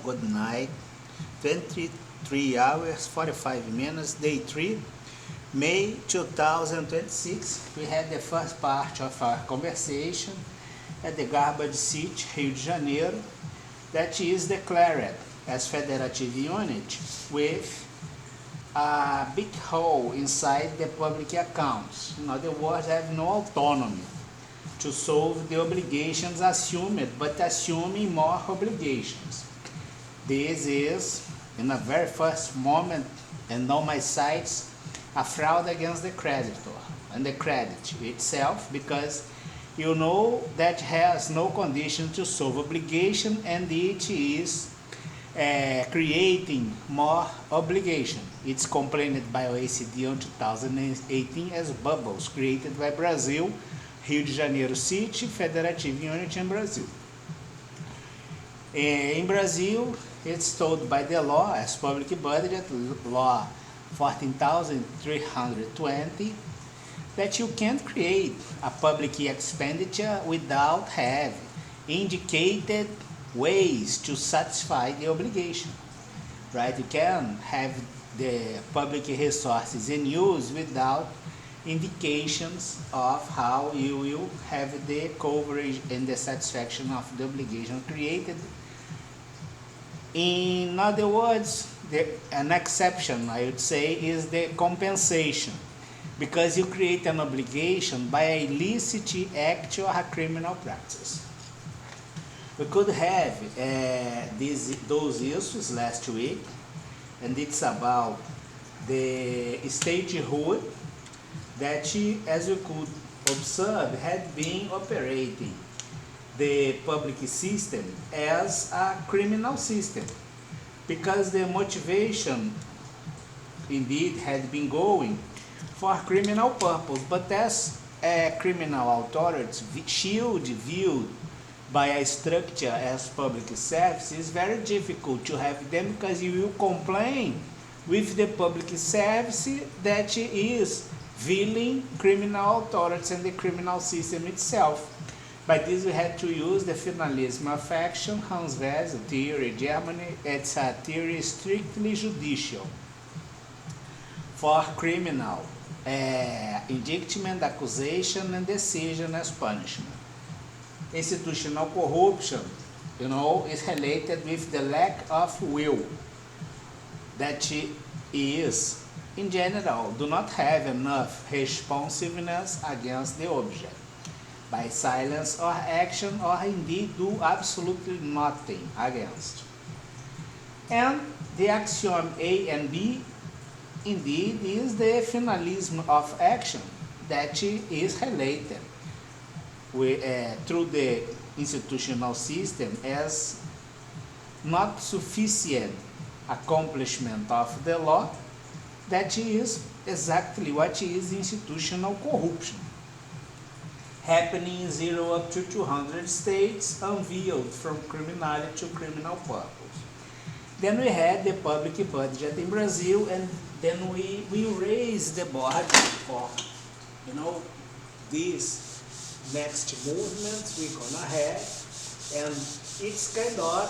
good night. 23 hours, 45 minutes, day 3, May 2026. We had the first part of our conversation at the Garbage City, Rio de Janeiro, that is declared as federative unit with a big hole inside the public accounts. In other words, have no autonomy to solve the obligations assumed, but assuming more obligations. This is, in the very first moment, and on my sites, a fraud against the creditor and the credit itself, because you know that has no condition to solve obligation, and it is creating more obligation. It's complained by OECD in 2018 as bubbles created by Brazil, Rio de Janeiro City, Federative Unit in Brazil. In Brazil, it's told by the law as public budget, law 14,320, that you can't create a public expenditure without having indicated ways to satisfy the obligation, right? You can have the public resources in use without indications of how you will have the coverage and the satisfaction of the obligation created. In other words, an exception, I would say, is the compensation, because you create an obligation by a illicit act or a criminal practice. We could have those issues last week, and it's about the statehood that, as you could observe, had been operating the public system as a criminal system, because the motivation indeed had been going for criminal purpose, but as criminal authorities shield viewed by a structure as public service, is very difficult to have them, because you will complain with the public service that is viewing criminal authorities and the criminal system itself. By this, we had to use the finalism of action, Hans Wessel theory, Germany. It's a theory strictly judicial for criminal indictment, accusation, and decision as punishment. Institutional corruption, is related with the lack of will, that is, in general, do not have enough responsiveness against the object, by silence or action, or indeed do absolutely nothing against. And the axiom A and B indeed is the finalism of action, that is related through the institutional system as not sufficient accomplishment of the law, that is exactly what is institutional corruption, happening in 0 up to 200 states, unveiled from criminality to criminal purpose. Then we had the public budget in Brazil, and then we raised the bar for, this next movement we're gonna have, and it's kind of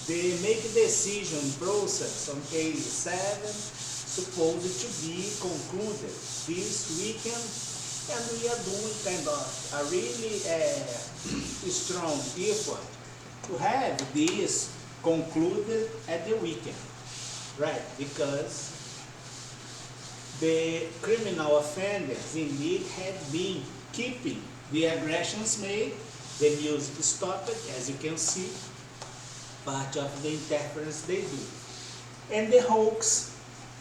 the make decision process on page 7, supposed to be concluded this weekend. And we are doing kind of a really strong effort to have this concluded at the weekend, right? Because the criminal offenders indeed had been keeping the aggressions made, the music stopped, as you can see, part of the interference they do. And the hoax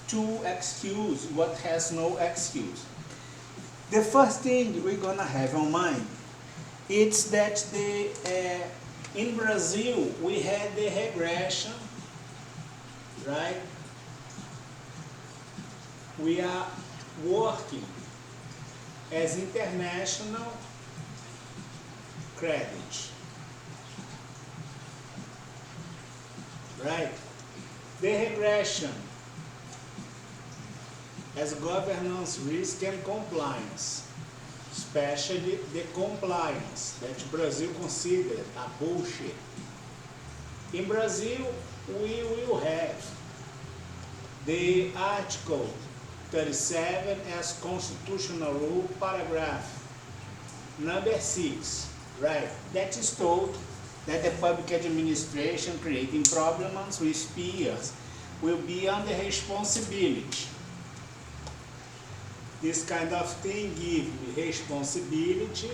to excuse what has no excuse. The first thing we're gonna have on mind is that in Brazil we had the regression, right? We are working as international credit, right? The regression as governance, risk, and compliance, especially the compliance that Brazil considered a bullshit. In Brazil, we will have the Article 37 as constitutional rule, paragraph number 6, right? That is told that the public administration creating problems with peers will be under responsibility. This kind of thing gives responsibility,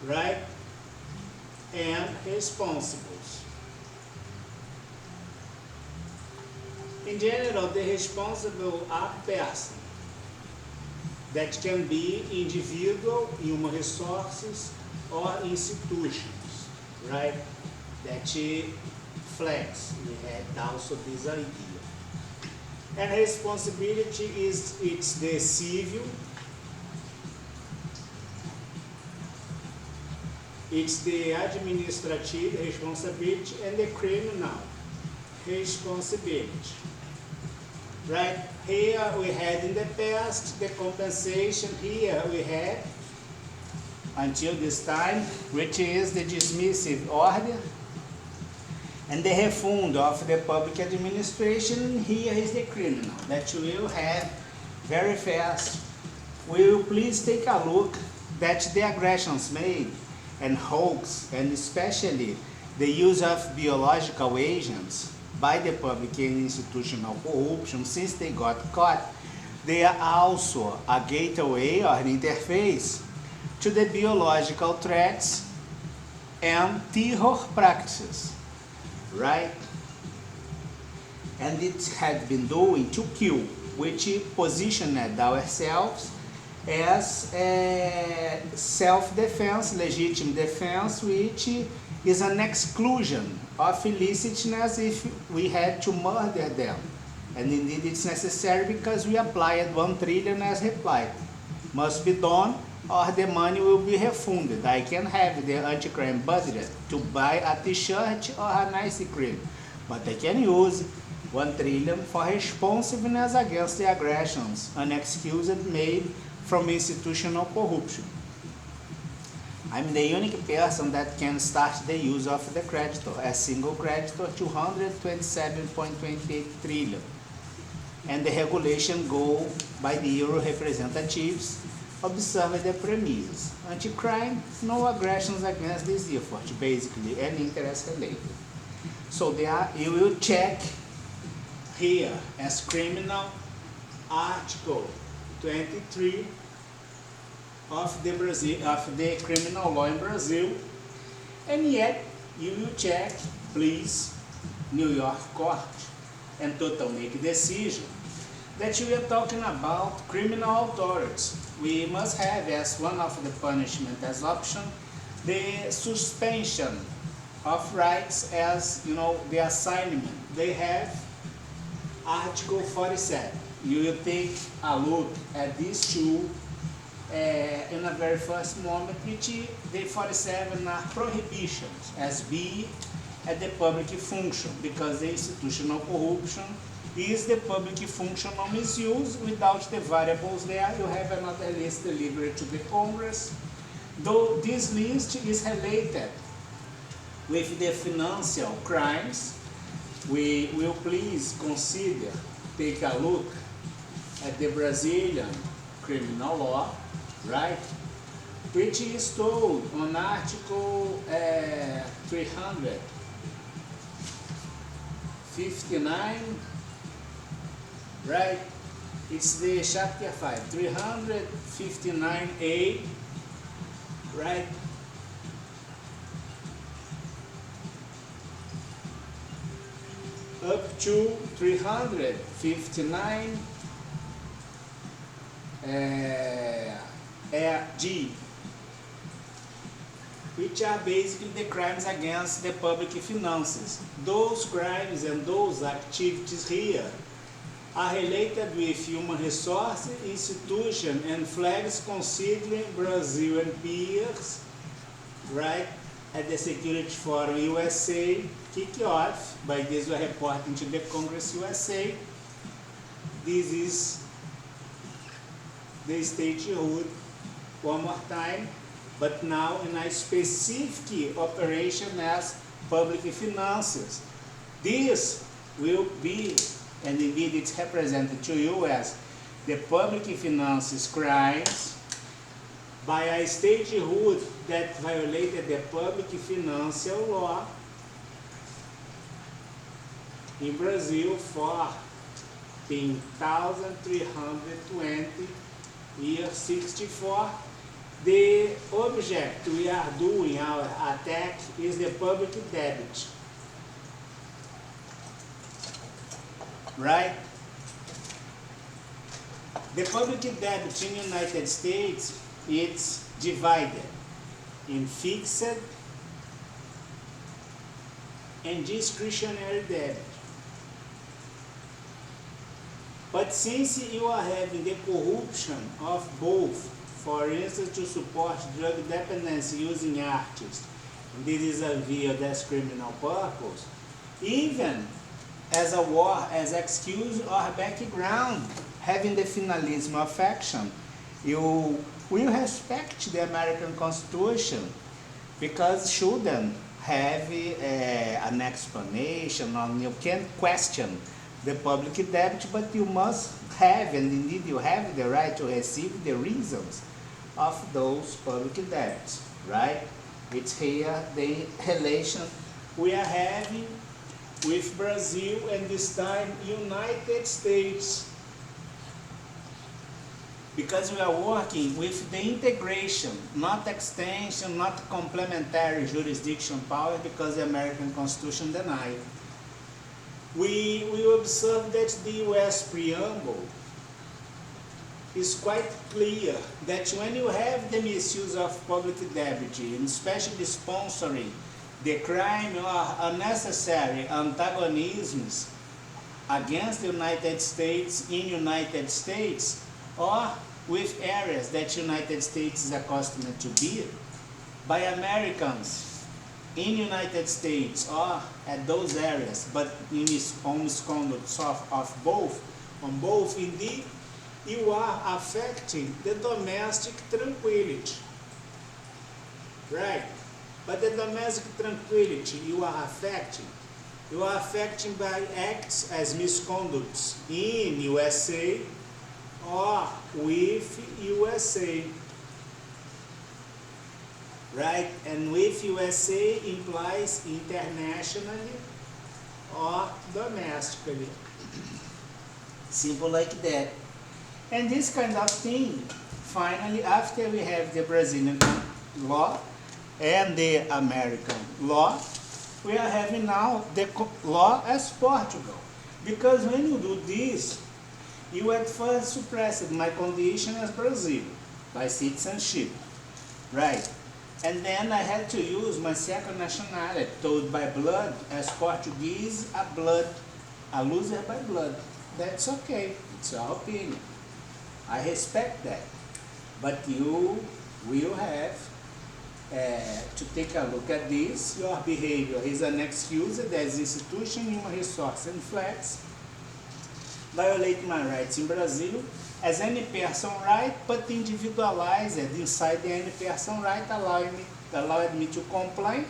right? And responsibles. In general, the responsible are person that can be individual, human resources, or institutions, right? That flex. We had also this idea. And responsibility it's the civil, it's the administrative responsibility, and the criminal responsibility. Right? Here we had in the past the compensation. Here we had until this time, which is the dismissive order and the refund of the public administration. Here is the criminal that you will have very fast. Will you please take a look that the aggressions made and hoax, and especially the use of biological agents by the public and institutional corruption, since they got caught, they are also a gateway or an interface to the biological threats and terror practices, right? And it had been doing to kill, which positioned ourselves as self-defense, legitimate defense, which is an exclusion of illicitness if we had to murder them. And indeed it's necessary because we applied 1 trillion as reply. Must be done or the money will be refunded. I can have the anti-crime budget to buy a t-shirt or an ice cream, but I can use 1 trillion for responsiveness against the aggressions unexcused made from institutional corruption. I'm the unique person that can start the use of the creditor as single creditor, 227.28 trillion. And the regulation go by the Euro representatives. Observe the premises. Anti-crime, no aggressions against this effort, basically, and interest related. So you will check here as criminal Article 23 of the criminal law in Brazil, and yet you will check, please, New York court and total make decision that we are talking about criminal authorities. We must have as one of the punishment as option the suspension of rights as the assignment. They have Article 47. You will take a look at these two in a very first moment, which the 47 are prohibitions as be at the public function, because the institutional corruption is the public function of misuse. Without the variables there, you have another list delivered to the Congress. Though this list is related with the financial crimes, we will please consider, take a look at the Brazilian criminal law, right? Which is told on Article 359, right? It's the chapter 5, 359A, right? Up to 359 G, which are basically the crimes against the public finances. Those crimes and those activities here are related with human resources, institution, and flags considering Brazil and peers, right? At the Security Forum USA, kick off by this we're reporting to the Congress USA. This is the statehood, one more time, but now in a specific operation as public finances. This will be, and indeed it's represented to you as the public finances crimes by a statehood that violated the public financial law in Brazil for 1320 year 64. The object we are doing our attack is the public debt. Right? The public debt in the United States, it's divided in fixed and discretionary debt. But since you are having the corruption of both, for instance, to support drug dependence using artists, and this is a via that's criminal purpose, even as a war, as excuse or background, having the finalism of action, you will respect the American Constitution because shouldn't have an explanation, or you can't question the public debt, but you must have, and indeed you have the right to receive the reasons of those public debts, right? It's here the relation we are having with Brazil and this time United States, because we are working with the integration, not extension, not complementary jurisdiction power, because the American Constitution denied. We observe that the U.S. preamble is quite clear that when you have the misuse of public debt, and especially sponsoring the crime or unnecessary antagonisms against the United States in United States, or with areas that United States is accustomed to be, by Americans in United States or at those areas, but in misconduct of both, on both, indeed, you are affecting the domestic tranquility, right? But the domestic tranquility you are affecting by acts as misconducts in USA or with USA, right? And with USA implies internationally or domestically. Simple like that. And this kind of thing, finally, after we have the Brazilian law and the American law, we are having now the law as Portugal. Because when you do this, you at first suppressed my condition as Brazil by citizenship, right? And then I had to use my second nationality, told by blood, as Portuguese, a loser by blood. That's okay, it's your opinion. I respect that. But you will have to take a look at this. Your behavior is an excuse as institution, human resource, and flex. Violate my rights in Brazil as any person right, but individualized inside the any person right, allowed me to comply.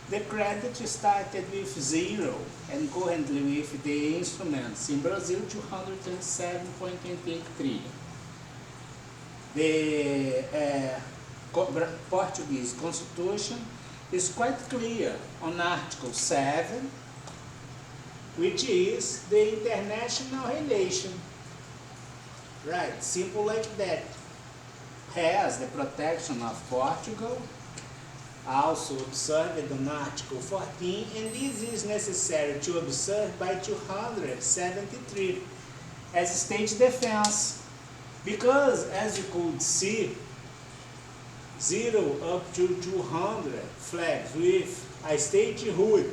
The credit started with 0 and currently with the instruments in Brazil 207.83. The Portuguese Constitution is quite clear on Article 7, which is the international relation. Right, simple like that. Has the protection of Portugal, also observed on Article 14, and this is necessary to observe by 273 as state defense. Because, as you could see, 0 up to 200 flags with a statehood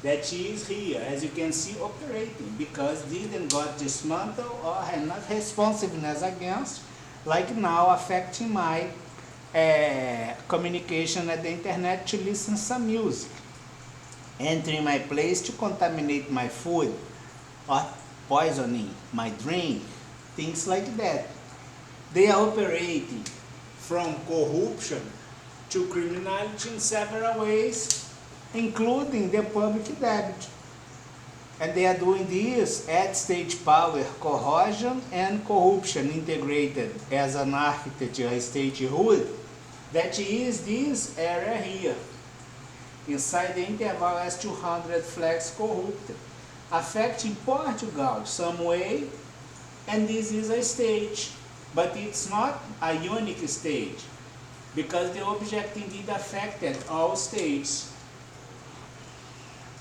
that is here, as you can see, operating, because didn't got dismantled or had not responsiveness against, like now affecting my communication at the internet to listen some music, entering my place to contaminate my food or poisoning my drink, things like that. They are operating from corruption to criminality in several ways, including the public debt. And they are doing this at state power, corrosion and corruption integrated as an architecture statehood. That is this area here. Inside the interval as 200 flags corrupted, affecting Portugal some way, and this is a stage. But it's not a unique stage, because the object indeed affected all states.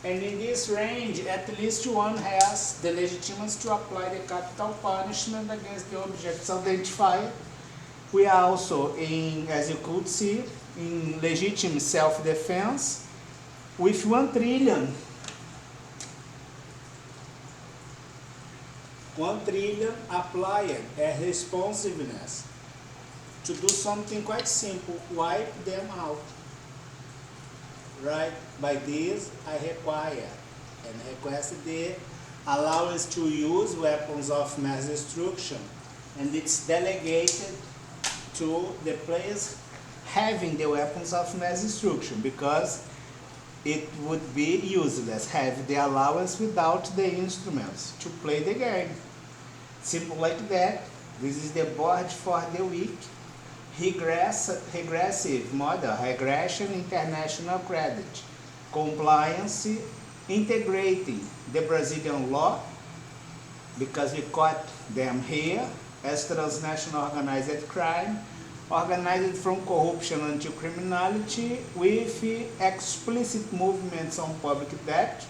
And in this range, at least one has the legitimacy to apply the capital punishment against the objects identified. We are also in, as you could see, in legitimate self-defense with 1 trillion. 1 trillion applied as responsiveness to do something quite simple, wipe them out. Right? By this, I require and request the allowance to use weapons of mass destruction, and it's delegated to the players having the weapons of mass destruction, because it would be useless have the allowance without the instruments to play the game. Simple like that. This is the board for the week. Regressive model, regression, international credit, compliance, integrating the Brazilian law, because we caught them here as transnational organized crime, organized from corruption until criminality, with explicit movements on public debt,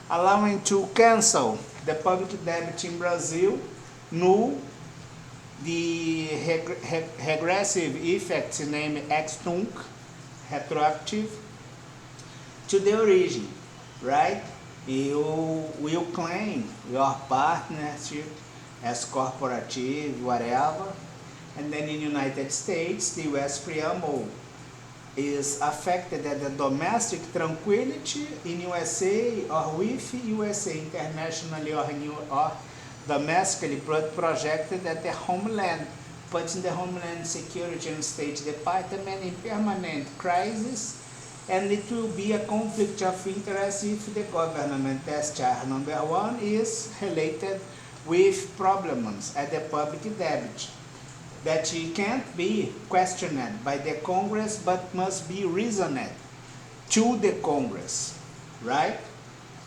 allowing to cancel the public debt in Brazil, null the regressive effects named ex-tunc, retroactive, to the origin, right? You will claim your partnership as corporative, whatever, and then in the United States, the US preamble is affected at the domestic tranquility in USA or with USA internationally or domestically projected at the homeland, putting the Homeland Security and State Department in permanent crisis, and it will be a conflict of interest if the government test charge number 1 is related with problems at the public debt that can't be questioned by the Congress but must be reasoned to the Congress, right?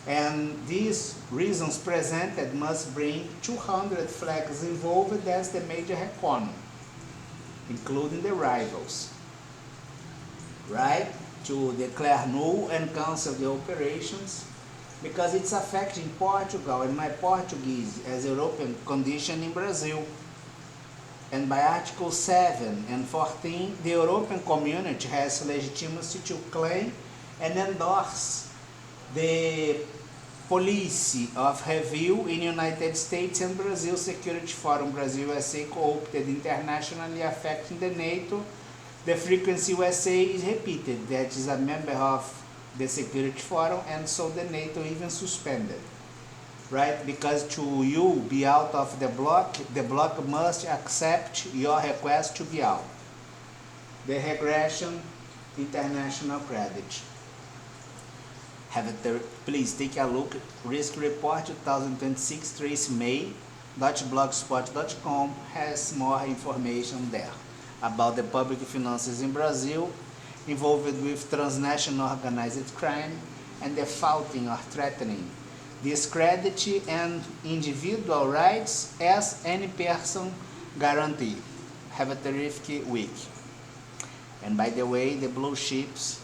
And these reasons presented must bring 200 flags involved as the major economy, including the rivals, right? To declare null and cancel the operations, because it's affecting Portugal and my Portuguese as European condition in Brazil. And by Article 7 and 14, the European community has legitimacy to claim and endorse the policy of review in United States and Brazil Security Forum, Brazil USA co-opted internationally affecting the NATO. The frequency USA is repeated, that is a member of the Security Forum, and so the NATO even suspended, right? Because to you be out of the bloc must accept your request to be out. The regression, international credit. Please take a look. Risk Report 2026 tracemay.blogspot.com has more information there about the public finances in Brazil involved with transnational organized crime and defaulting or threatening discredit and individual rights as any person guarantee. Have a terrific week. And by the way, the blue chips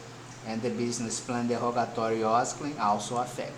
and the business plan derogatory Osklin also affected.